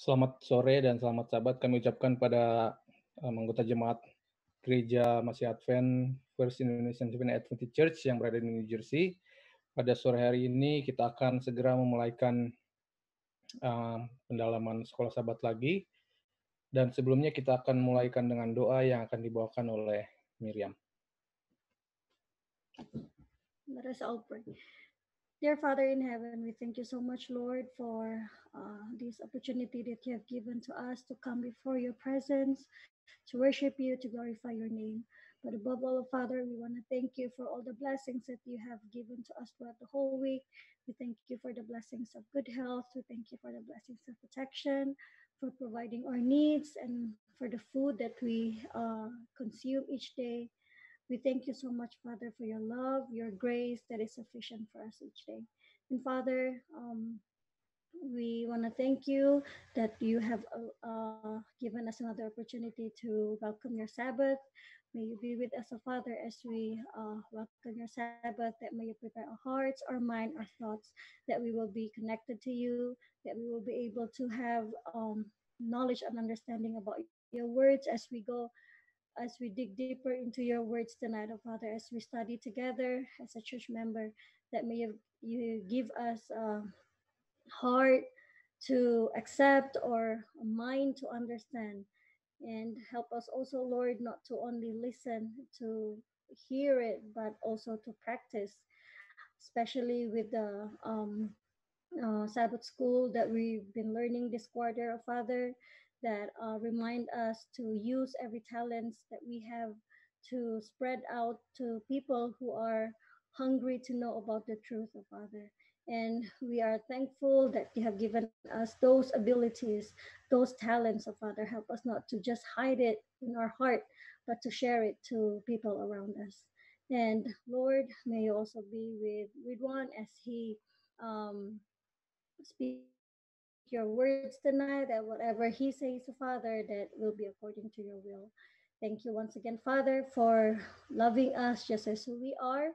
Selamat sore dan selamat sahabat kami ucapkan pada anggota jemaat Gereja Masih Advent First Indonesian Seventh Adventist Church yang berada di New Jersey. Pada sore hari ini kita akan segera memulaikan pendalaman sekolah sahabat lagi. Dan sebelumnya kita akan mulaikan dengan doa yang akan dibawakan oleh Miriam. Let us all pray. Dear Father in heaven, we thank you so much, Lord, for this opportunity that you have given to us to come before your presence, to worship you, to glorify your name. But above all, Father, we want to thank you for all the blessings that you have given to us throughout the whole week. We thank you for the blessings of good health. We thank you for the blessings of protection, for providing our needs, and for the food that we consume each day. We thank you so much, Father, for your love, your grace that is sufficient for us each day. And Father, we want to thank you that you have given us another opportunity to welcome your Sabbath. May you be with us, O Father, as we welcome your Sabbath, that may you prepare our hearts, our mind, our thoughts, that we will be connected to you, that we will be able to have knowledge and understanding about your words as we dig deeper into your words tonight, oh Father, as we study together as a church member, that may you give us a heart to accept or a mind to understand. And help us also, Lord, not to only listen to hear it, but also to practice, especially with the Sabbath school that we've been learning this quarter, Father, that remind us to use every talents that we have to spread out to people who are hungry to know about the truth, of Father. And we are thankful that you have given us those abilities, those talents, of Father. Help us not to just hide it in our heart, but to share it to people around us. And Lord, may you also be with Ridwan as he speak your words tonight, that whatever he says, Father, that will be according to your will. Thank you once again, Father, for loving us just as who we are.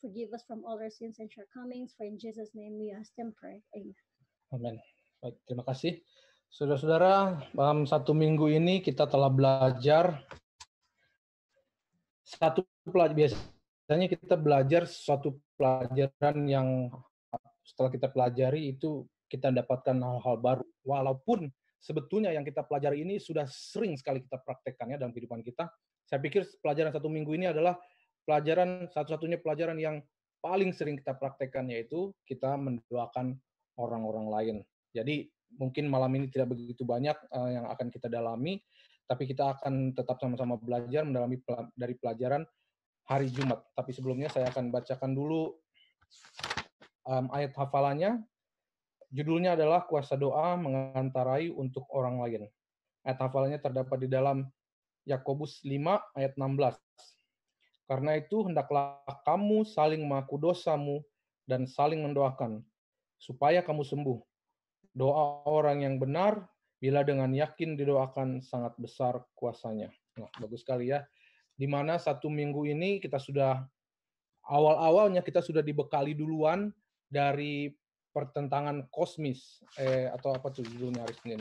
Forgive us from all our sins and shortcomings. For in Jesus' name we ask and pray. Amen. Amin. Baik, terima kasih. Saudara-saudara, dalam satu minggu ini kita telah belajar biasanya kita belajar suatu pelajaran yang setelah kita pelajari itu kita dapatkan hal-hal baru. Walaupun sebetulnya yang kita pelajari ini sudah sering sekali kita praktekkannya dalam kehidupan kita. Saya pikir pelajaran satu minggu ini adalah satu-satunya pelajaran yang paling sering kita praktekkan, yaitu kita mendoakan orang-orang lain. Jadi mungkin malam ini tidak begitu banyak yang akan kita dalami, tapi kita akan tetap sama-sama belajar mendalami dari pelajaran hari Jumat. Tapi sebelumnya saya akan bacakan dulu ayat hafalannya. Judulnya adalah Kuasa Doa Mengantarai untuk Orang Lain. Ayat hafalannya terdapat di dalam Yakobus 5 ayat 16. Karena itu hendaklah kamu saling mengaku dosamu dan saling mendoakan, supaya kamu sembuh. Doa orang yang benar, bila dengan yakin didoakan, sangat besar kuasanya. Nah, bagus sekali ya. Di mana satu minggu ini kita sudah, awal-awalnya kita sudah dibekali duluan dari pertentangan kosmis, atau apa tuh judulnya hari Senin?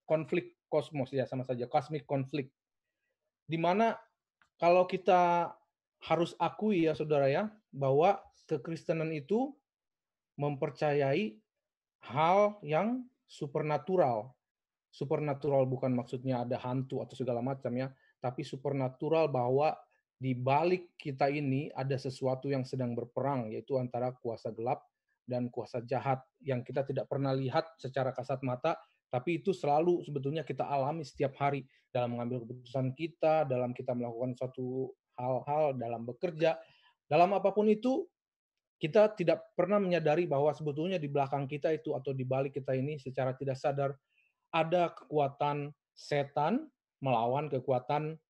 Konflik kosmos, ya sama saja, cosmic conflict. Di mana kalau kita harus akui ya saudara ya, bahwa kekristenan itu mempercayai hal yang supernatural. Supernatural bukan maksudnya ada hantu atau segala macam ya, tapi supernatural bahwa di balik kita ini ada sesuatu yang sedang berperang, yaitu antara kuasa gelap dan kuasa jahat yang kita tidak pernah lihat secara kasat mata, tapi itu selalu sebetulnya kita alami setiap hari dalam mengambil keputusan kita, dalam kita melakukan suatu hal-hal, dalam bekerja, dalam apapun itu. Kita tidak pernah menyadari bahwa sebetulnya di belakang kita itu atau di balik kita ini secara tidak sadar ada kekuatan setan melawan kekuatan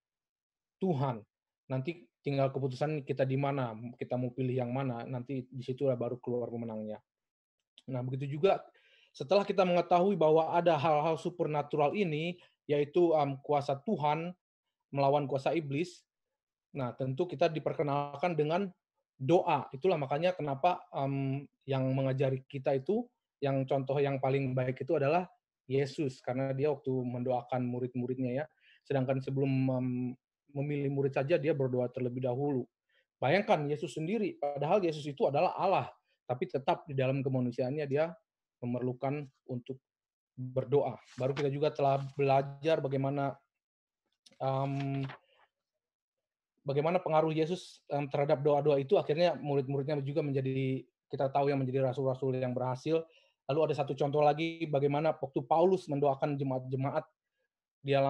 Tuhan. Nanti tinggal keputusan kita di mana, kita mau pilih yang mana, nanti di situlah baru keluar pemenangnya. Nah, begitu juga setelah kita mengetahui bahwa ada hal-hal supernatural ini, yaitu kuasa Tuhan melawan kuasa iblis, nah tentu kita diperkenalkan dengan doa. Itulah makanya kenapa yang mengajari kita itu, yang contoh yang paling baik itu adalah Yesus, karena dia waktu mendoakan murid-muridnya ya. Sedangkan sebelum memilih murid saja dia berdoa terlebih dahulu. Bayangkan Yesus sendiri, padahal Yesus itu adalah Allah, tapi tetap di dalam kemanusiaannya dia memerlukan untuk berdoa. Baru kita juga telah belajar um, bagaimana pengaruh Yesus terhadap doa-doa itu, akhirnya murid-muridnya juga menjadi, kita tahu yang menjadi rasul-rasul yang berhasil. Lalu ada satu contoh lagi bagaimana waktu Paulus mendoakan jemaat-jemaat, dia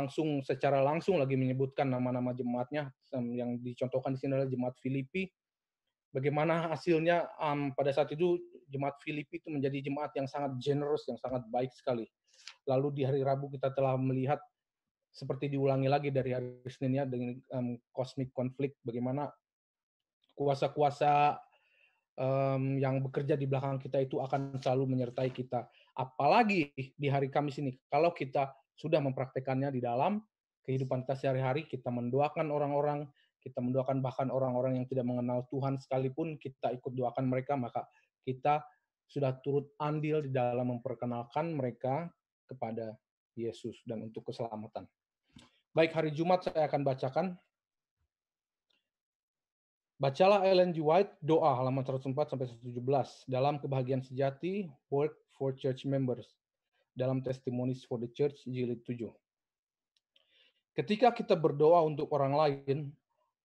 secara langsung lagi menyebutkan nama-nama jemaatnya, yang dicontohkan di sini adalah jemaat Filipi. Bagaimana hasilnya pada saat itu jemaat Filipi itu menjadi jemaat yang sangat generous, yang sangat baik sekali. Lalu di hari Rabu kita telah melihat seperti diulangi lagi dari hari Senin ya, dengan cosmic conflict, bagaimana kuasa-kuasa yang bekerja di belakang kita itu akan selalu menyertai kita. Apalagi di hari Kamis ini, kalau kita sudah mempraktekannya di dalam kehidupan kita sehari-hari, kita mendoakan orang-orang, kita mendoakan bahkan orang-orang yang tidak mengenal Tuhan sekalipun, kita ikut doakan mereka, maka kita sudah turut andil di dalam memperkenalkan mereka kepada Yesus dan untuk keselamatan. Baik, hari Jumat saya akan bacakan. Bacalah Ellen G. White, Doa, halaman 104-117, dalam Kebahagiaan Sejati, Work for Church Members, dalam Testimonies for the Church, jilid 7. Ketika kita berdoa untuk orang lain,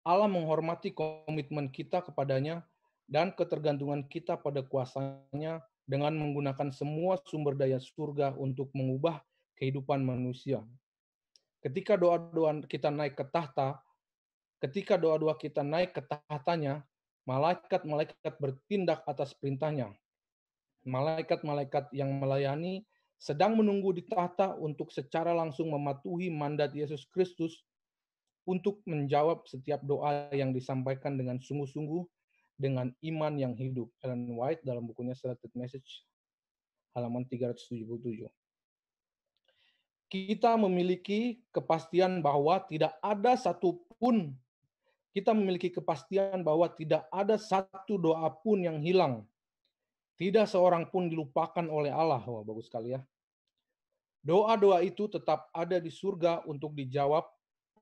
Allah menghormati komitmen kita kepadanya dan ketergantungan kita pada kuasa-Nya dengan menggunakan semua sumber daya surga untuk mengubah kehidupan manusia. Ketika doa-doa kita naik ke tahta, ketika doa-doa kita naik ke tahtanya, malaikat-malaikat bertindak atas perintahnya. Malaikat-malaikat yang melayani sedang menunggu di tahta untuk secara langsung mematuhi mandat Yesus Kristus untuk menjawab setiap doa yang disampaikan dengan sungguh-sungguh dengan iman yang hidup. Ellen White dalam bukunya Selected Message, halaman 377. Kita memiliki kepastian bahwa tidak ada satupun kita memiliki kepastian bahwa tidak ada satu doa pun yang hilang. Tidak seorang pun dilupakan oleh Allah. Wah, bagus sekali ya. Doa-doa itu tetap ada di surga untuk dijawab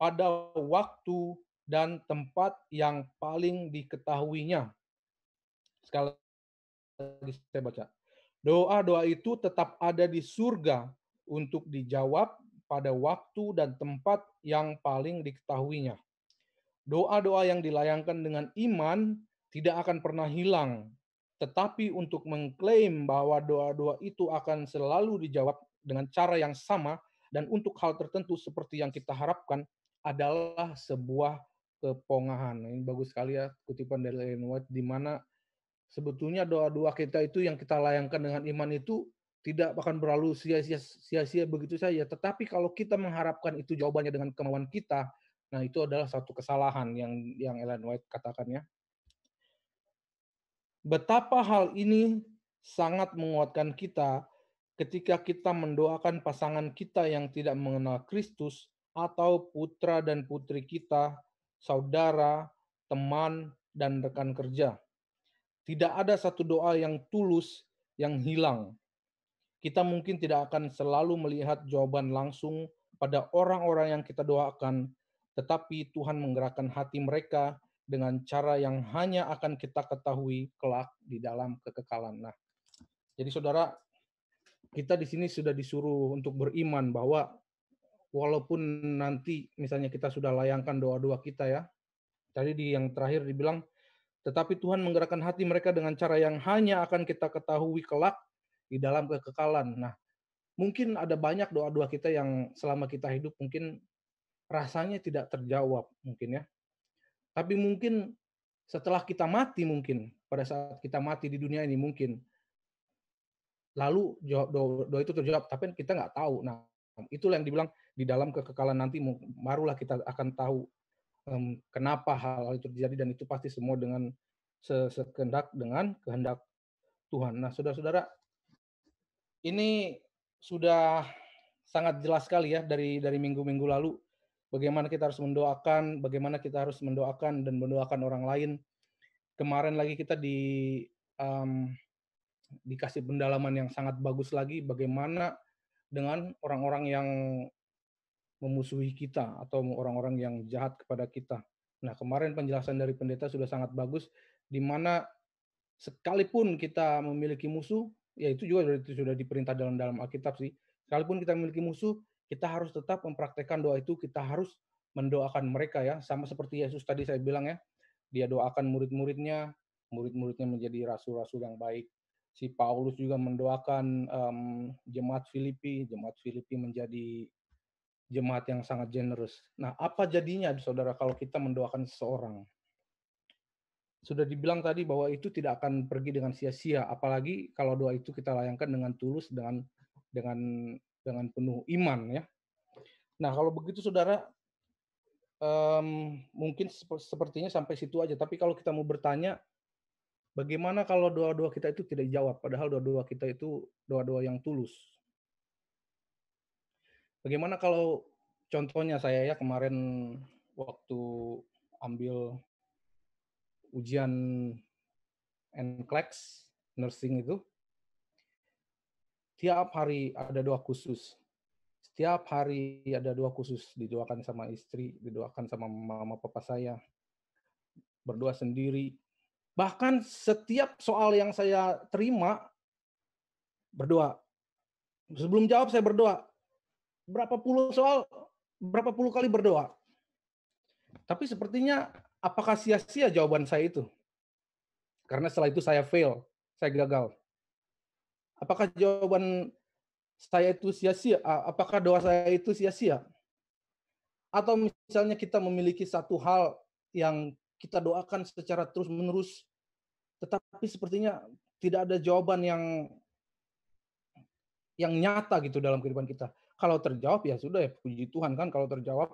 pada waktu dan tempat yang paling diketahuinya. Sekali lagi saya baca. Doa-doa itu tetap ada di surga untuk dijawab pada waktu dan tempat yang paling diketahuinya. Doa-doa yang dilayangkan dengan iman tidak akan pernah hilang. Tetapi untuk mengklaim bahwa doa-doa itu akan selalu dijawab dengan cara yang sama dan untuk hal tertentu seperti yang kita harapkan adalah sebuah kepongahan. Ini bagus sekali ya kutipan dari Ellen White, di mana sebetulnya doa-doa kita itu yang kita layangkan dengan iman itu tidak akan berlalu sia-sia begitu saja. Tetapi kalau kita mengharapkan itu jawabannya dengan kemauan kita, nah, itu adalah satu kesalahan yang Ellen White katakan ya. Betapa hal ini sangat menguatkan kita ketika kita mendoakan pasangan kita yang tidak mengenal Kristus atau putra dan putri kita, saudara, teman, dan rekan kerja. Tidak ada satu doa yang tulus yang hilang. Kita mungkin tidak akan selalu melihat jawaban langsung pada orang-orang yang kita doakan, tetapi Tuhan menggerakkan hati mereka dengan cara yang hanya akan kita ketahui kelak di dalam kekekalan. Nah, jadi saudara, kita di sini sudah disuruh untuk beriman bahwa walaupun nanti misalnya kita sudah layangkan doa-doa kita ya, tadi di yang terakhir dibilang, tetapi Tuhan menggerakkan hati mereka dengan cara yang hanya akan kita ketahui kelak di dalam kekekalan. Nah, mungkin ada banyak doa-doa kita yang selama kita hidup mungkin rasanya tidak terjawab mungkin ya. Tapi mungkin setelah kita mati mungkin, pada saat kita mati di dunia ini mungkin, lalu doa itu terjawab, tapi kita nggak tahu. Nah, itulah yang dibilang di dalam kekekalan nanti barulah kita akan tahu kenapa hal itu terjadi, dan itu pasti semua dengan sekehendak dengan kehendak Tuhan. Nah, saudara-saudara, ini sudah sangat jelas sekali ya dari minggu-minggu lalu bagaimana kita harus mendoakan, bagaimana kita harus mendoakan dan mendoakan orang lain. Kemarin lagi kita dikasih pendalaman yang sangat bagus lagi bagaimana dengan orang-orang yang memusuhi kita atau orang-orang yang jahat kepada kita. Nah, kemarin penjelasan dari pendeta sudah sangat bagus, di mana sekalipun kita memiliki musuh, ya itu juga sudah diperintah dalam Alkitab sih. Sekalipun kita memiliki musuh, kita harus tetap mempraktekkan doa itu, kita harus mendoakan mereka ya, sama seperti Yesus tadi saya bilang ya, dia doakan murid-muridnya, murid-muridnya menjadi rasul-rasul yang baik. Si Paulus juga mendoakan jemaat Filipi menjadi jemaat yang sangat generous. Nah, apa jadinya saudara kalau kita mendoakan seseorang? Sudah dibilang tadi bahwa itu tidak akan pergi dengan sia-sia, apalagi kalau doa itu kita layangkan dengan tulus, dengan penuh iman ya. Nah, kalau begitu saudara, mungkin sepertinya sampai situ aja. Tapi kalau kita mau bertanya, bagaimana kalau doa-doa kita itu tidak dijawab, padahal doa-doa kita itu doa-doa yang tulus? Bagaimana kalau contohnya saya ya kemarin waktu ambil ujian NCLEX nursing itu, tiap hari ada doa khusus. Setiap hari ada doa khusus, didoakan sama istri, didoakan sama mama papa saya, berdoa sendiri. Bahkan setiap soal yang saya terima, berdoa. Sebelum jawab saya berdoa. Berapa puluh soal, berapa puluh kali berdoa. Tapi sepertinya apakah sia-sia jawaban saya itu? Karena setelah itu saya fail, saya gagal. Apakah jawaban saya itu sia-sia? Apakah doa saya itu sia-sia? Atau misalnya kita memiliki satu hal yang kita doakan secara terus-menerus, tetapi sepertinya tidak ada jawaban yang nyata gitu dalam kehidupan kita. Kalau terjawab ya sudah ya puji Tuhan kan kalau terjawab.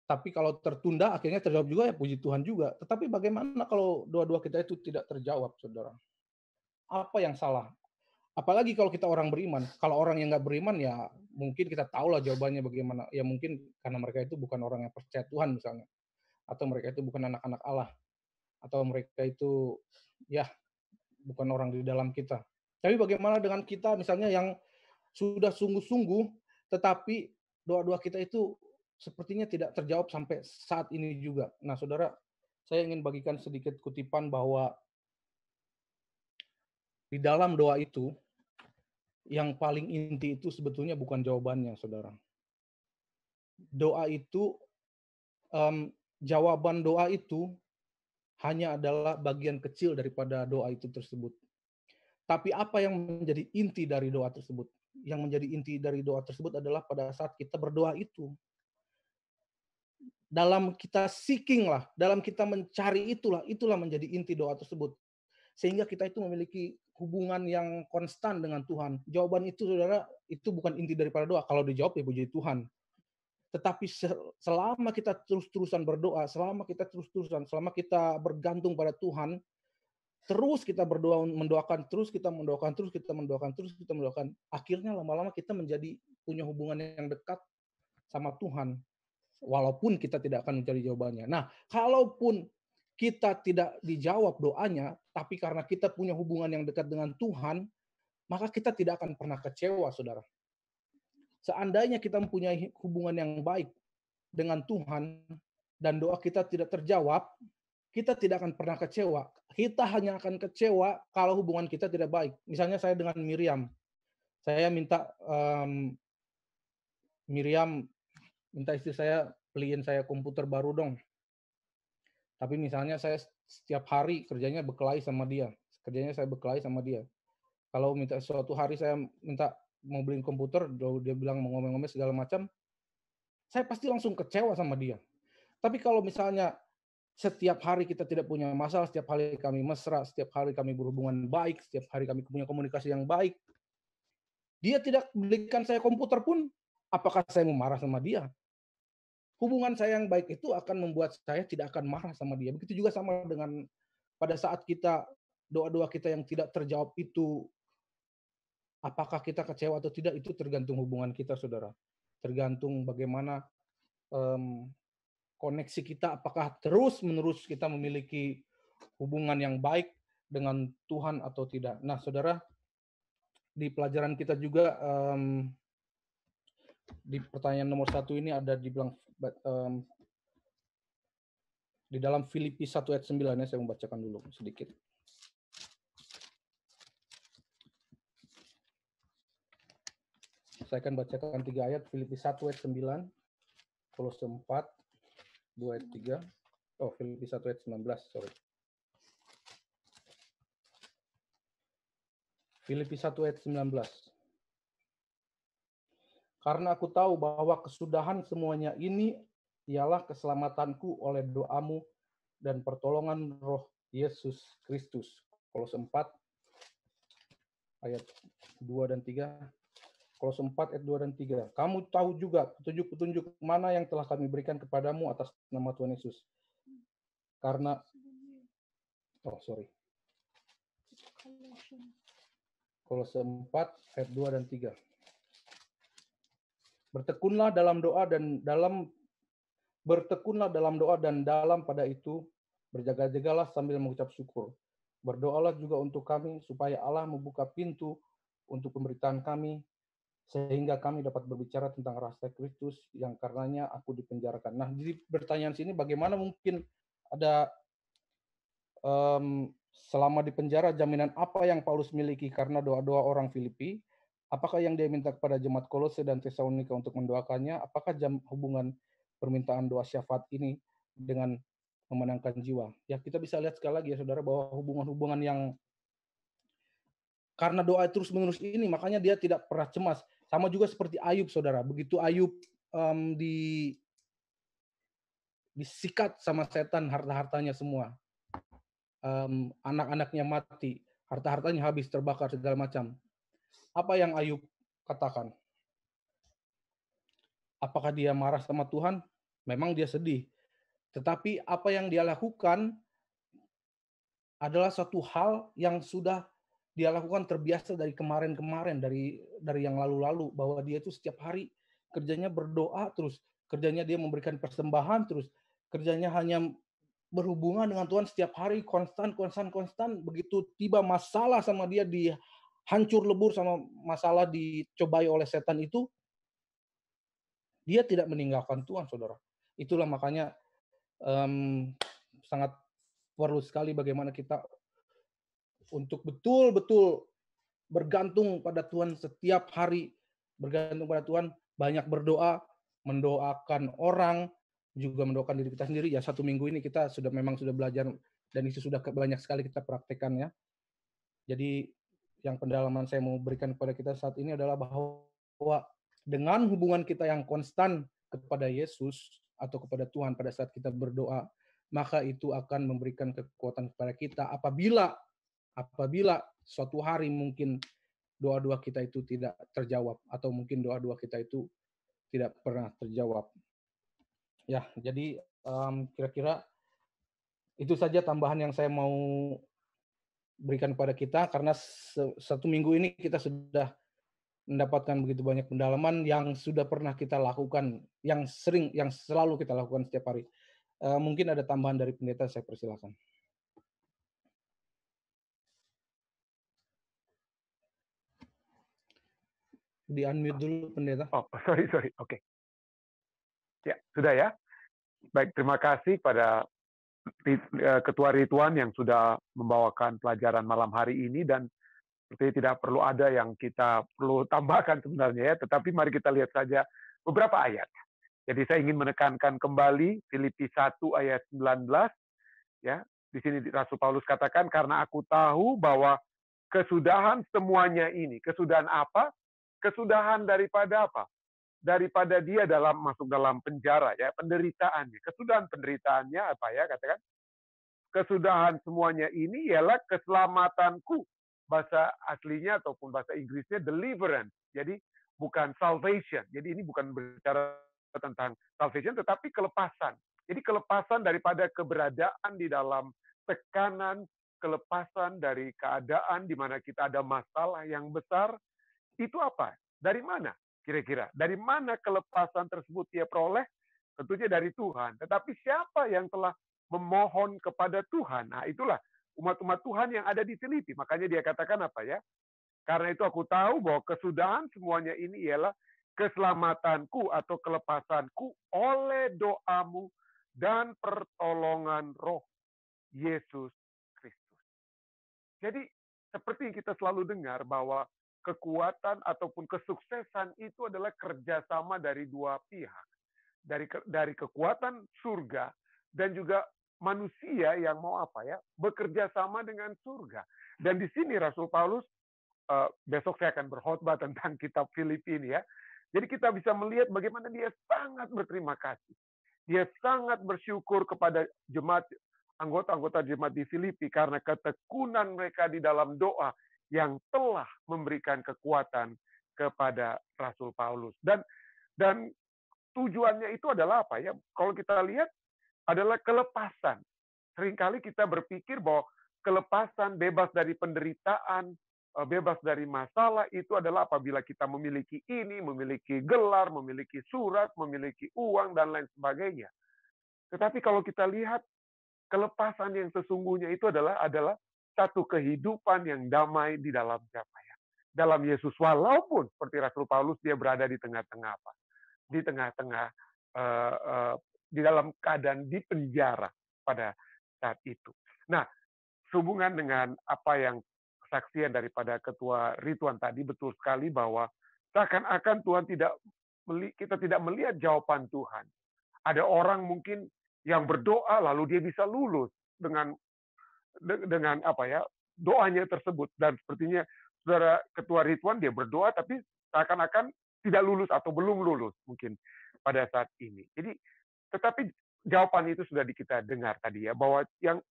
Tapi kalau tertunda akhirnya terjawab juga ya puji Tuhan juga. Tetapi bagaimana kalau doa-doa kita itu tidak terjawab, saudara? Apa yang salah? Apalagi kalau kita orang beriman. Kalau orang yang nggak beriman ya mungkin kita tahu lah jawabannya bagaimana. Ya mungkin karena mereka itu bukan orang yang percaya Tuhan misalnya. Atau mereka itu bukan anak-anak Allah. Atau mereka itu ya bukan orang di dalam kita. Tapi bagaimana dengan kita misalnya yang sudah sungguh-sungguh, tetapi doa-doa kita itu sepertinya tidak terjawab sampai saat ini juga. Nah, saudara, saya ingin bagikan sedikit kutipan bahwa di dalam doa itu, yang paling inti itu sebetulnya bukan jawabannya, saudara. Doa itu, jawaban doa itu hanya adalah bagian kecil daripada doa itu tersebut. Tapi apa yang menjadi inti dari doa tersebut? Yang menjadi inti dari doa tersebut adalah pada saat kita berdoa itu. Dalam kita seeking lah, dalam kita mencari itulah menjadi inti doa tersebut. Sehingga kita itu memiliki hubungan yang konstan dengan Tuhan. Jawaban itu saudara, itu bukan inti daripada doa. Kalau dijawab ya puji Tuhan. Tetapi selama kita terus-terusan berdoa, selama kita bergantung pada Tuhan, terus kita berdoa, mendoakan, terus kita mendoakan, terus kita mendoakan, terus kita mendoakan. Akhirnya lama-lama kita menjadi punya hubungan yang dekat sama Tuhan. Walaupun kita tidak akan mencari jawabannya. Nah, kalaupun kita tidak dijawab doanya, tapi karena kita punya hubungan yang dekat dengan Tuhan, maka kita tidak akan pernah kecewa, saudara. Seandainya kita mempunyai hubungan yang baik dengan Tuhan, dan doa kita tidak terjawab, kita tidak akan pernah kecewa. Kita hanya akan kecewa kalau hubungan kita tidak baik. Misalnya saya dengan Miriam. Saya minta Miriam, minta istri saya beliin saya komputer baru dong. Tapi misalnya saya setiap hari kerjanya berkelahi sama dia. Kerjanya saya berkelahi sama dia. Kalau minta suatu hari saya minta mau beliin komputer, dia bilang mau ngomel-ngomel segala macam, saya pasti langsung kecewa sama dia. Tapi kalau misalnya setiap hari kita tidak punya masalah, setiap hari kami mesra, setiap hari kami berhubungan baik, setiap hari kami punya komunikasi yang baik, dia tidak belikan saya komputer pun, apakah saya mau marah sama dia? Hubungan saya yang baik itu akan membuat saya tidak akan marah sama dia. Begitu juga sama dengan pada saat kita doa-doa kita yang tidak terjawab itu, apakah kita kecewa atau tidak, itu tergantung hubungan kita, saudara. Tergantung bagaimana koneksi kita, apakah terus-menerus kita memiliki hubungan yang baik dengan Tuhan atau tidak. Nah, saudara, di pelajaran kita juga Di pertanyaan nomor 1 ini ada dibilang di dalam Filipi 1 ayat 9 ya, saya membacakan dulu sedikit. Saya akan bacakan 3 ayat, Filipi 1 ayat 9, Kolose 4, 2 ayat 3, Filipi 1 ayat 19, sorry. Filipi 1 ayat 19. Karena aku tahu bahwa kesudahan semuanya ini ialah keselamatanku oleh doamu dan pertolongan Roh Yesus Kristus. Kolose 4 ayat 2 dan 3. Kolose 4 ayat 2 dan 3. Kamu tahu juga petunjuk-petunjuk mana yang telah kami berikan kepadamu atas nama Tuhan Yesus. Karena Kolose 4 ayat 2 dan 3. Bertekunlah dalam doa dan dalam pada itu berjaga-jagalah sambil mengucap syukur. Berdoalah juga untuk kami supaya Allah membuka pintu untuk pemberitaan kami sehingga kami dapat berbicara tentang rahasia Kristus yang karenanya aku dipenjarakan. Nah, di pertanyaan sini bagaimana mungkin ada selama di penjara jaminan apa yang Paulus miliki karena doa-doa orang Filipi? Apakah yang dia minta kepada jemaat Kolose dan Tesalonika untuk mendoakannya? Apakah hubungan permintaan doa syafaat ini dengan memenangkan jiwa? Ya, kita bisa lihat sekali lagi ya saudara bahwa hubungan-hubungan yang karena doa terus-menerus ini makanya dia tidak pernah cemas. Sama juga seperti Ayub saudara. Begitu Ayub disikat sama setan harta-hartanya semua. Anak-anaknya mati, harta-hartanya habis terbakar segala macam. Apa yang Ayub katakan? Apakah dia marah sama Tuhan? Memang dia sedih. Tetapi apa yang dia lakukan adalah suatu hal yang sudah dia lakukan terbiasa dari kemarin-kemarin, dari yang lalu-lalu, bahwa dia itu setiap hari kerjanya berdoa terus, kerjanya dia memberikan persembahan terus, kerjanya hanya berhubungan dengan Tuhan setiap hari, konstan. Begitu tiba masalah sama dia, hancur lebur sama masalah dicobai oleh setan itu, dia tidak meninggalkan Tuhan, saudara. Itulah makanya sangat perlu sekali bagaimana kita untuk betul-betul bergantung pada Tuhan setiap hari, bergantung pada Tuhan, banyak berdoa, mendoakan orang, juga mendoakan diri kita sendiri. Ya, 1 minggu ini kita memang sudah belajar dan itu sudah banyak sekali kita praktekkan ya. Jadi yang pendalaman saya mau berikan kepada kita saat ini adalah bahwa dengan hubungan kita yang konstan kepada Yesus atau kepada Tuhan pada saat kita berdoa, maka itu akan memberikan kekuatan kepada kita apabila suatu hari mungkin doa-doa kita itu tidak terjawab atau mungkin doa-doa kita itu tidak pernah terjawab. Ya, jadi kira-kira itu saja tambahan yang saya mau berikan kepada kita karena 1 minggu ini kita sudah mendapatkan begitu banyak pendalaman yang sudah pernah kita lakukan, yang selalu kita lakukan setiap hari. Mungkin ada tambahan dari pendeta, saya persilakan. Di-unmute dulu pendeta. Sorry. Oke. Ya, sudah ya. Baik, terima kasih pada Ketua Rituan yang sudah membawakan pelajaran malam hari ini dan seperti tidak perlu ada yang kita perlu tambahkan sebenarnya ya, tetapi mari kita lihat saja beberapa ayat. Jadi saya ingin menekankan kembali Filipi 1 ayat 19 ya. Di sini Rasul Paulus katakan karena aku tahu bahwa kesudahan semuanya ini, kesudahan apa? Kesudahan daripada apa? Daripada dia masuk dalam penjara ya, penderitaannya. Kesudahan penderitaannya apa ya katakan? Kesudahan semuanya ini ialah keselamatanku. Bahasa aslinya ataupun bahasa Inggrisnya deliverance. Jadi bukan salvation. Jadi ini bukan berbicara tentang salvation tetapi kelepasan. Jadi kelepasan daripada keberadaan di dalam tekanan, kelepasan dari keadaan di mana kita ada masalah yang besar. Itu apa? Dari mana? Kira-kira dari mana kelepasan tersebut dia peroleh? Tentunya dari Tuhan. Tetapi siapa yang telah memohon kepada Tuhan? Nah, itulah umat-umat Tuhan yang ada di Filipi. Makanya dia katakan apa ya? Karena itu aku tahu bahwa kesudahan semuanya ini ialah keselamatanku atau kelepasanku oleh doamu dan pertolongan Roh Yesus Kristus. Jadi seperti yang kita selalu dengar bahwa kekuatan ataupun kesuksesan itu adalah kerjasama dari dua pihak. Dari kekuatan surga dan juga manusia yang mau bekerja sama dengan surga. Dan di sini Rasul Paulus, besok saya akan berkhotbah tentang kitab Filipi ini ya. Jadi kita bisa melihat bagaimana dia sangat berterima kasih. Dia sangat bersyukur kepada anggota-anggota jemaat di Filipi karena ketekunan mereka di dalam doa yang telah memberikan kekuatan kepada Rasul Paulus. Dan tujuannya itu adalah apa ya? Kalau kita lihat adalah kelepasan. Seringkali kita berpikir bahwa kelepasan, bebas dari penderitaan, bebas dari masalah itu adalah apabila kita memiliki ini, memiliki gelar, memiliki surat, memiliki uang, dan lain sebagainya. Tetapi kalau kita lihat, kelepasan yang sesungguhnya itu adalah satu kehidupan yang damai di dalam siapa ya? Dalam Yesus. Walaupun seperti Rasul Paulus dia berada di tengah-tengah apa? Di tengah-tengah di dalam keadaan di penjara pada saat itu. Nah, sehubungan dengan apa yang kesaksian daripada Ketua Ridwan tadi, betul sekali bahwa seakan-akan kita tidak melihat jawaban Tuhan. Ada orang mungkin yang berdoa lalu dia bisa lulus dengan doanya tersebut, dan sepertinya Saudara Ketua Ridwan dia berdoa tapi seakan-akan tidak lulus atau belum lulus mungkin pada saat ini. Jadi, tetapi jawaban itu sudah kita dengar tadi ya, bahwa yang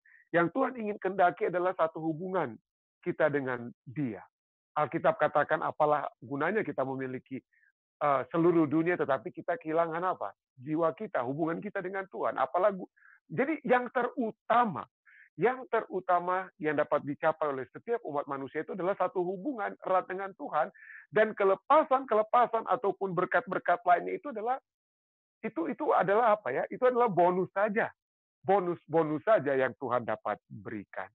Tuhan ingin kendaki adalah satu hubungan kita dengan Dia. Alkitab katakan, apalah gunanya kita memiliki seluruh dunia tetapi kita kehilangan apa? Jiwa kita, hubungan kita dengan Tuhan. Jadi yang terutama yang dapat dicapai oleh setiap umat manusia itu adalah satu hubungan erat dengan Tuhan, dan kelepasan ataupun berkat-berkat lainnya itu adalah apa ya? Itu adalah bonus saja. Bonus saja yang Tuhan dapat berikan.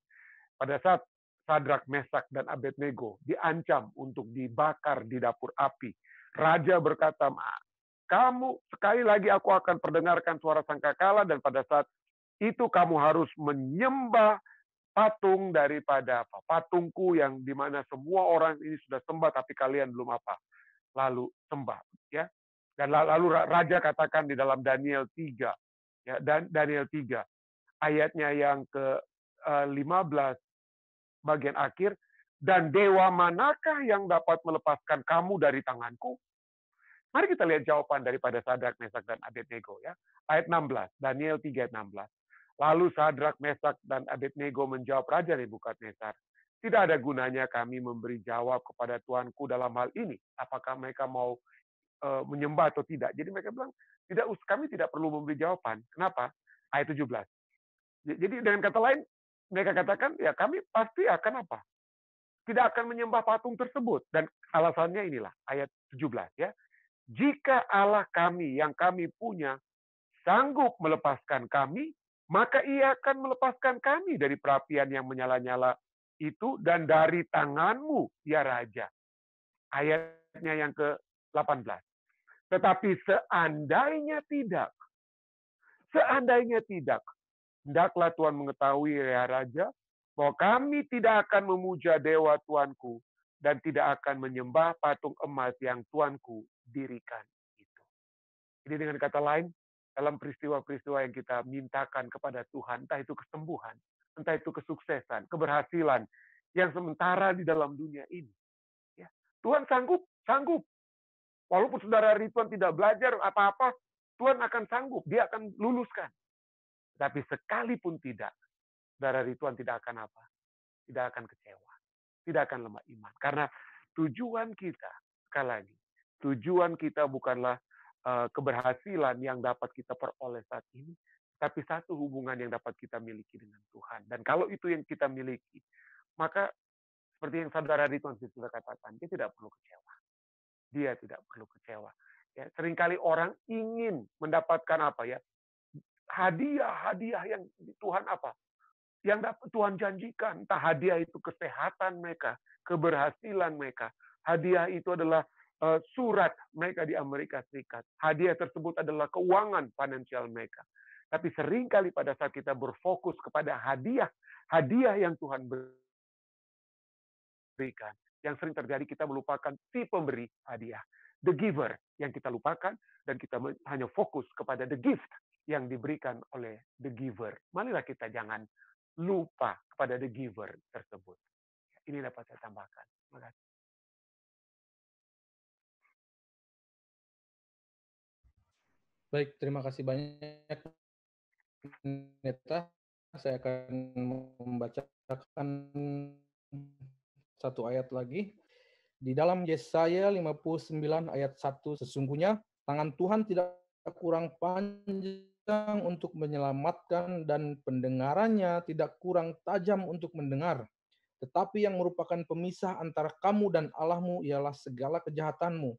Pada saat Sadrak, Mesak, dan Abednego diancam untuk dibakar di dapur api, Raja berkata, kamu sekali lagi aku akan perdengarkan suara sangkakala, dan pada saat itu kamu harus menyembah patung daripada patungku yang dimana semua orang ini sudah sembah tapi kalian belum lalu sembah ya. Dan lalu Raja katakan di dalam Daniel 3 ya, dan Daniel 3 ayatnya yang ke-15 bagian akhir, dan dewa manakah yang dapat melepaskan kamu dari tanganku? Mari kita lihat jawaban daripada Sadrak, Mesak, dan Abednego ya. Ayat 16, Daniel 3 ayat 16. Lalu Sadrak, Mesak, dan Abednego menjawab Raja Nebukadnezar, tidak ada gunanya kami memberi jawab kepada Tuanku dalam hal ini. Apakah mereka mau menyembah atau tidak? Jadi mereka bilang, kami tidak perlu memberi jawaban. Kenapa? Ayat 17. Jadi dengan kata lain, mereka katakan, ya kami pasti akan apa? Tidak akan menyembah patung tersebut. Dan alasannya inilah, ayat 17 ya. Jika Allah kami yang kami punya sanggup melepaskan kami, maka Ia akan melepaskan kami dari perapian yang menyala-nyala itu dan dari tanganmu, ya Raja. Ayatnya yang ke-18. Tetapi seandainya tidak, hendaklah Tuhan mengetahui, ya Raja, bahwa kami tidak akan memuja dewa Tuanku dan tidak akan menyembah patung emas yang Tuanku dirikan itu. Jadi dengan kata lain, dalam peristiwa-peristiwa yang kita mintakan kepada Tuhan, entah itu kesembuhan, entah itu kesuksesan, keberhasilan yang sementara di dalam dunia ini, ya, Tuhan sanggup. Walaupun Saudara Ridwan tidak belajar apa-apa, Tuhan akan sanggup, Dia akan luluskan. Tapi sekalipun tidak, Saudara Ridwan tidak akan apa? Tidak akan kecewa. Tidak akan lemah iman. Karena tujuan kita, sekali lagi, tujuan kita bukanlah keberhasilan yang dapat kita peroleh saat ini, tapi satu hubungan yang dapat kita miliki dengan Tuhan. Dan kalau itu yang kita miliki, maka seperti yang Saudara Ridwan sudah katakan, dia tidak perlu kecewa. Dia tidak perlu kecewa. Ya, seringkali orang ingin mendapatkan apa ya? Hadiah yang Tuhan apa? Yang dapat Tuhan janjikan. Entah hadiah itu kesehatan mereka, keberhasilan mereka. Hadiah itu adalah surat mereka di Amerika Serikat. Hadiah tersebut adalah keuangan finansial mereka. Tapi seringkali pada saat kita berfokus kepada hadiah yang Tuhan berikan, yang sering terjadi kita melupakan si pemberi hadiah, the giver, yang kita lupakan, dan kita hanya fokus kepada the gift yang diberikan oleh the giver. Marilah kita jangan lupa kepada the giver tersebut. Ini dapat saya tambahkan. Terima kasih. Baik, terima kasih banyak, Neta. Saya akan membacakan satu ayat lagi. Di dalam Yesaya 59 ayat 1, sesungguhnya tangan Tuhan tidak kurang panjang untuk menyelamatkan dan pendengarannya tidak kurang tajam untuk mendengar. Tetapi yang merupakan pemisah antara kamu dan Allahmu ialah segala kejahatanmu,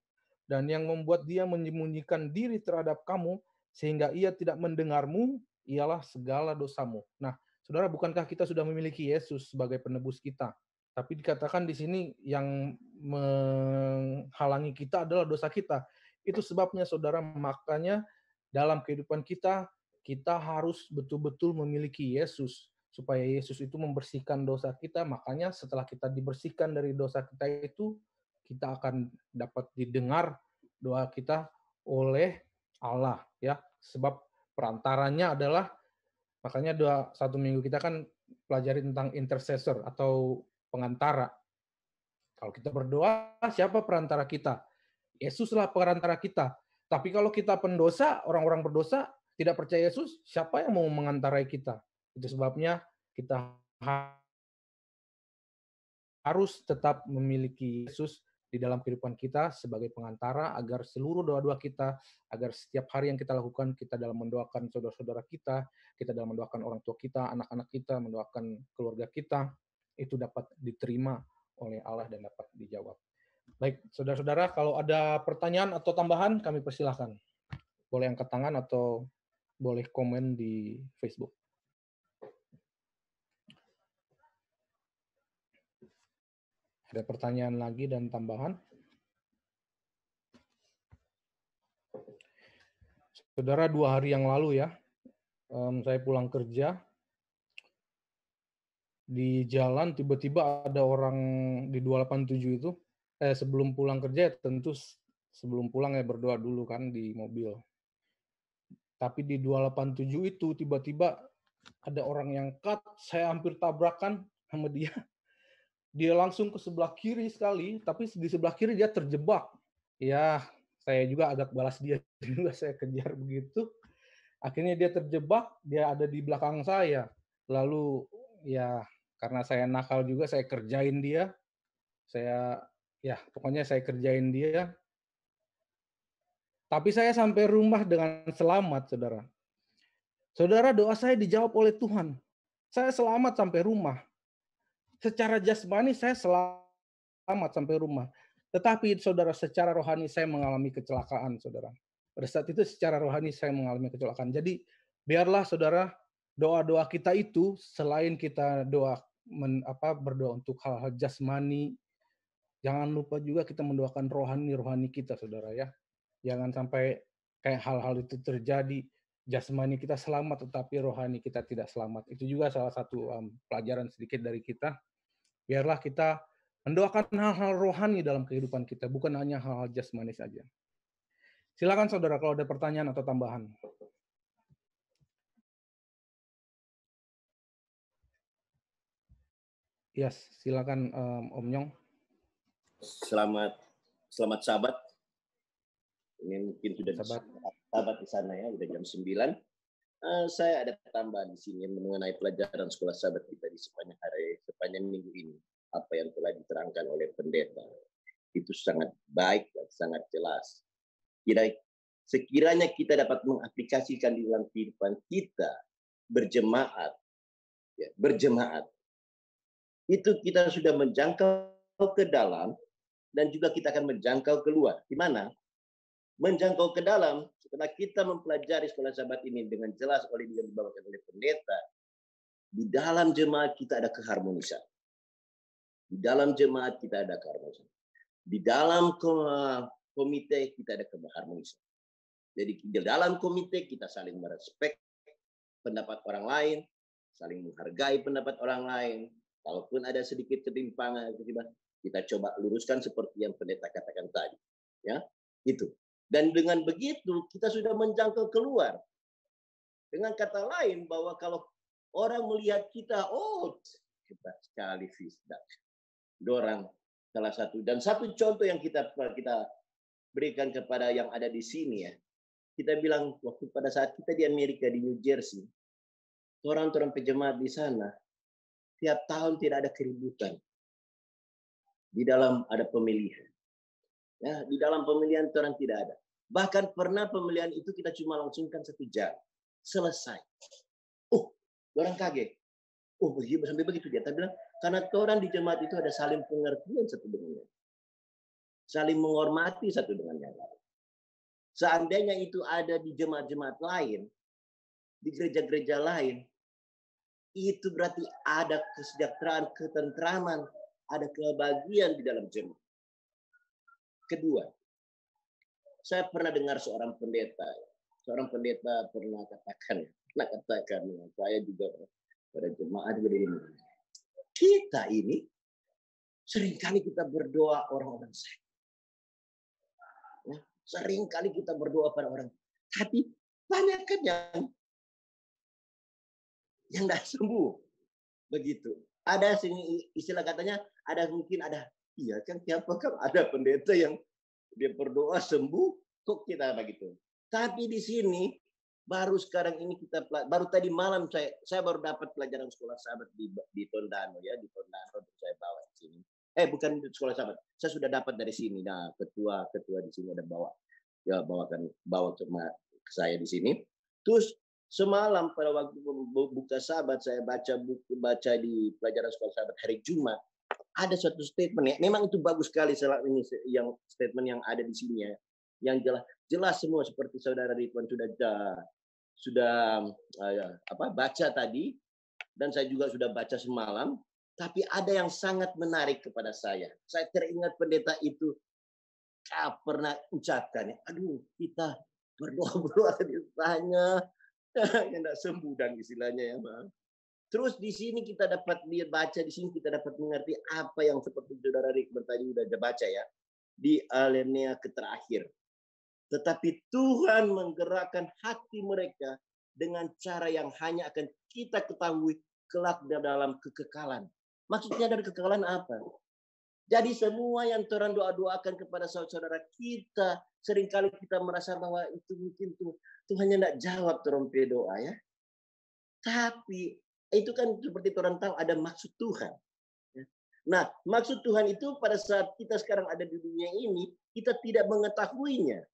dan yang membuat dia menyembunyikan diri terhadap kamu sehingga ia tidak mendengarmu ialah segala dosamu. Nah, saudara, bukankah kita sudah memiliki Yesus sebagai penebus kita? Tapi dikatakan di sini yang menghalangi kita adalah dosa kita. Itu sebabnya, saudara, makanya dalam kehidupan kita harus betul-betul memiliki Yesus, supaya Yesus itu membersihkan dosa kita. Makanya setelah kita dibersihkan dari dosa kita itu, kita akan dapat didengar doa kita oleh Allah, ya. Sebab perantaranya adalah, makanya doa 1 minggu kita kan pelajari tentang intercessor atau pengantara. Kalau kita berdoa, siapa perantara kita? Yesuslah perantara kita. Tapi kalau kita pendosa, orang-orang berdosa, tidak percaya Yesus, siapa yang mau mengantarai kita? Itu sebabnya kita harus tetap memiliki Yesus di dalam kehidupan kita sebagai pengantara, agar seluruh doa-doa kita, agar setiap hari yang kita lakukan, kita dalam mendoakan saudara-saudara kita dalam mendoakan orang tua kita, anak-anak kita, mendoakan keluarga kita, itu dapat diterima oleh Allah dan dapat dijawab. Baik, saudara-saudara, kalau ada pertanyaan atau tambahan, kami persilahkan. Boleh angkat tangan atau boleh komen di Facebook. Ada pertanyaan lagi dan tambahan? Saudara, 2 hari yang lalu ya, saya pulang kerja, di jalan tiba-tiba ada orang di 287 itu, sebelum pulang kerja, tentu sebelum pulang ya berdoa dulu kan di mobil. Tapi di 287 itu tiba-tiba ada orang yang cut, saya hampir tabrakan sama dia. Dia langsung ke sebelah kiri sekali, tapi di sebelah kiri dia terjebak. Ya, saya juga agak balas dia juga, saya kejar begitu. Akhirnya dia terjebak, dia ada di belakang saya. Lalu ya karena saya nakal juga, saya kerjain dia. Pokoknya saya kerjain dia. Tapi saya sampai rumah dengan selamat, saudara. Saudara, doa saya dijawab oleh Tuhan. Saya selamat sampai rumah. Secara jasmani saya selamat sampai rumah. Tetapi saudara, secara rohani saya mengalami kecelakaan, saudara. Pada saat itu secara rohani saya mengalami kecelakaan. Jadi biarlah saudara, doa-doa kita itu selain kita berdoa untuk hal-hal jasmani, jangan lupa juga kita mendoakan rohani kita, saudara ya. Jangan sampai kayak hal-hal itu terjadi, jasmani kita selamat tetapi rohani kita tidak selamat. Itu juga salah satu pelajaran sedikit dari kita. Biarlah kita mendoakan hal-hal rohani dalam kehidupan kita, bukan hanya hal-hal jasmani saja. Silakan saudara kalau ada pertanyaan atau tambahan. Yes, silakan Om Nyong. Selamat Sabat. Ini mungkin sudah Sabat di sana ya, udah jam 9. Saya ada tambahan di sini mengenai pelajaran sekolah Sabat kita di sepanjang minggu ini. Apa yang telah diterangkan oleh pendeta itu sangat baik dan sangat jelas. Sekiranya kita dapat mengaplikasikan di dalam kehidupan kita berjemaat, itu kita sudah menjangkau ke dalam dan juga kita akan menjangkau keluar. Di mana? Menjangkau ke dalam setelah kita mempelajari sekolah Sabat ini dengan jelas yang dibawakan oleh pendeta. Di dalam jemaat kita ada keharmonisan. Di dalam jemaat kita ada keharmonisan. Di dalam komite kita ada keharmonisan. Jadi di dalam komite kita saling merespek pendapat orang lain, saling menghargai pendapat orang lain. Kalaupun ada sedikit ketimpangan, kita coba luruskan seperti yang pendeta katakan tadi. Ya, itu. Dan dengan begitu kita sudah menjangkau keluar. Dengan kata lain bahwa kalau orang melihat kita, oh hebat sekali Fisdak. Dorang salah satu. Dan satu contoh yang kita berikan kepada yang ada di sini ya. Kita bilang waktu pada saat kita di Amerika, di New Jersey, orang-orang pejemaat di sana, tiap tahun tidak ada keributan. Di dalam ada pemilihan. Ya, di dalam pemilihan orang tidak ada. Bahkan pernah pemilihan itu kita cuma langsungkan 1 jam. Selesai. Oh, orang kaget. Oh, sampai begitu dia. Tapi bilang, karena orang di jemaat itu ada saling pengertian satu dengan yang lain. Saling menghormati satu dengan yang lain. Seandainya itu ada di jemaat-jemaat lain, di gereja-gereja lain, itu berarti ada kesejahteraan, ketentraman, ada kebahagiaan di dalam jemaat. Kedua, saya pernah dengar seorang pendeta pernah katakan saya juga pada jemaat ini. Kita ini seringkali kita berdoa orang-orang sakit. Seringkali kita berdoa pada orang, tapi banyak kan yang tidak sembuh. Begitu. Ada istilah katanya, iya kan siapa kan ada pendeta yang dia berdoa sembuh, kok kita begitu. Tapi di sini baru sekarang ini baru tadi malam saya baru dapat pelajaran sekolah sahabat di Tondano ya, di Tondano saya bawa di sini. Bukan di sekolah sahabat. Saya sudah dapat dari sini. Nah, ketua di sini ada bawa ke saya di sini. Terus semalam pada waktu buka sahabat saya baca di pelajaran sekolah sahabat hari Jumat, ada suatu statement ya. Memang itu bagus sekali ini yang statement yang ada di sini ya. Yang jelas semua seperti saudara Ridwan sudah baca tadi, dan saya juga sudah baca semalam. Tapi ada yang sangat menarik kepada saya. Saya teringat pendeta itu pernah ucapkan, kita berdoa ditanya, yang tidak sembuh dan istilahnya ya, Bang. Terus di sini kita dapat baca di sini kita dapat mengerti apa yang seperti saudara Ridwan tadi sudah baca ya di alinea terakhir. Tetapi Tuhan menggerakkan hati mereka dengan cara yang hanya akan kita ketahui kelak dalam kekekalan. Maksudnya dari kekekalan apa? Jadi semua yang Tuhan doa-doakan kepada saudara kita, seringkali kita merasa bahwa itu mungkin Tuhan tidak jawab terompe doa ya. Tapi itu kan seperti Tuhan tahu ada maksud Tuhan. Nah, maksud Tuhan itu pada saat kita sekarang ada di dunia ini, kita tidak mengetahuinya.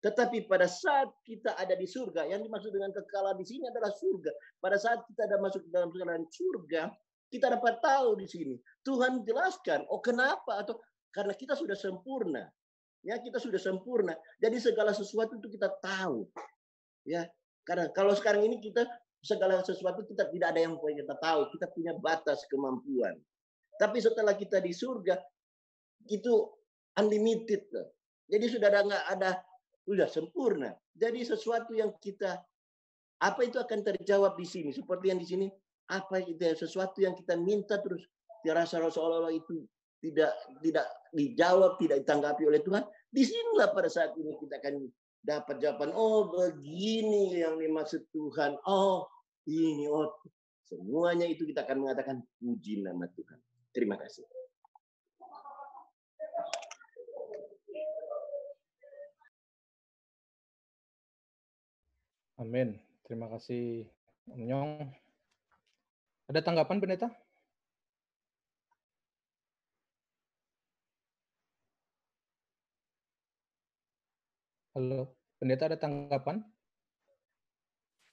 Tetapi pada saat kita ada di surga, yang dimaksud dengan kekekalan di sini adalah surga. Pada saat kita ada masuk ke dalam surga, kita dapat tahu di sini. Tuhan jelaskan, kenapa? Atau karena kita sudah sempurna. Ya, kita sudah sempurna. Jadi segala sesuatu itu kita tahu. Ya, karena kalau sekarang ini kita segala sesuatu kita tidak ada yang kita tahu. Kita punya batas kemampuan. Tapi setelah kita di surga, itu unlimited. Jadi sudah sudah sempurna. Jadi sesuatu yang apa itu akan terjawab di sini. Seperti yang di sini, apa itu sesuatu yang kita minta terus dirasa seolah-olah itu tidak dijawab, tidak ditanggapi oleh Tuhan. Disinilah pada saat ini kita akan dapat jawaban. Oh, begini yang dimaksud Tuhan. Oh, ini. Semuanya itu kita akan mengatakan puji nama Tuhan. Terima kasih. Amin. Terima kasih, Om Nyong. Ada tanggapan, Pendeta? Halo, Pendeta ada tanggapan?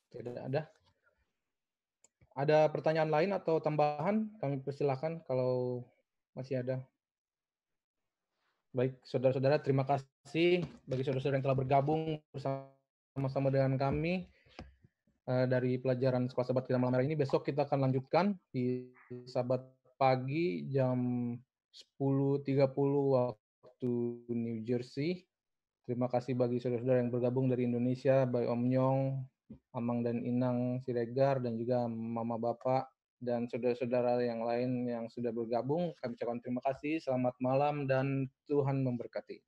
Tidak ada. Ada pertanyaan lain atau tambahan? Kami persilahkan kalau masih ada. Baik, saudara-saudara, terima kasih bagi saudara-saudara yang telah bergabung bersama-sama dengan kami dari pelajaran Sekolah Sahabat kita malam hari ini. Besok kita akan lanjutkan di Sabat pagi jam 10.30 waktu waktu New Jersey. Terima kasih bagi saudara-saudara yang bergabung dari Indonesia, baik Om Nyong, Amang dan Inang Siregar, dan juga Mama Bapak, dan saudara-saudara yang lain yang sudah bergabung. Kami ucapkan terima kasih, selamat malam, dan Tuhan memberkati.